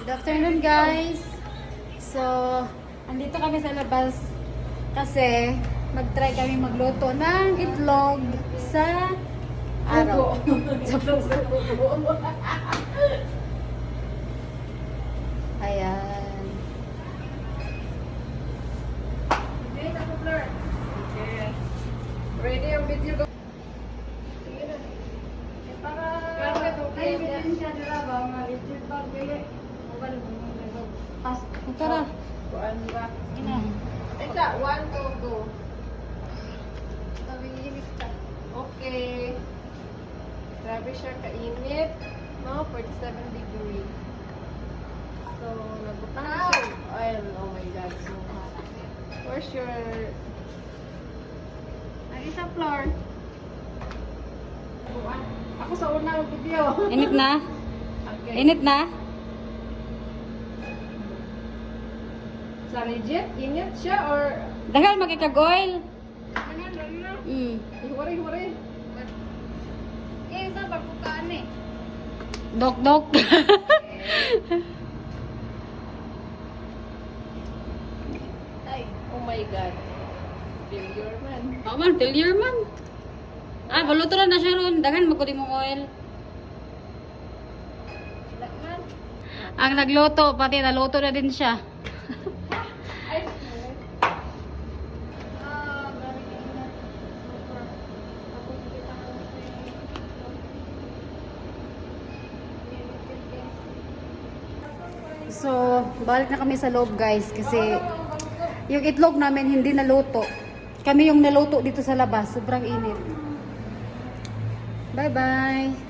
Good afternoon, guys. So, andito kami sa labas kasi mag-try kami magluto ng itlog sa araw. Sa puso. Ayan. Ready ang video ko. Pas, tara. Kuan ba? Ina. Isa, 1, 2, 2. Okay. Grabe siya kainit. No, 47 degree. So, nagutang siya yung oil. Oh my God, so hot. Where's your... Lagi sa floor. Ako sa unang video. Init na? Okay. Init na? Sa legit, init siya or... Dahil magkikag-oil. Huri. Sa pagbukaan eh. Dok. Ay, oh my God. Failure man. Man, failure man. Baluto na siya ron. Daghan magkuli mong oil. Lakman. Ang nagluto, pati naluto na din siya. Ay, So, balik na kami sa loob, guys, kasi yung itlog namin hindi naluto. Kami yung naluto dito sa labas. Sobrang init. Bye-bye.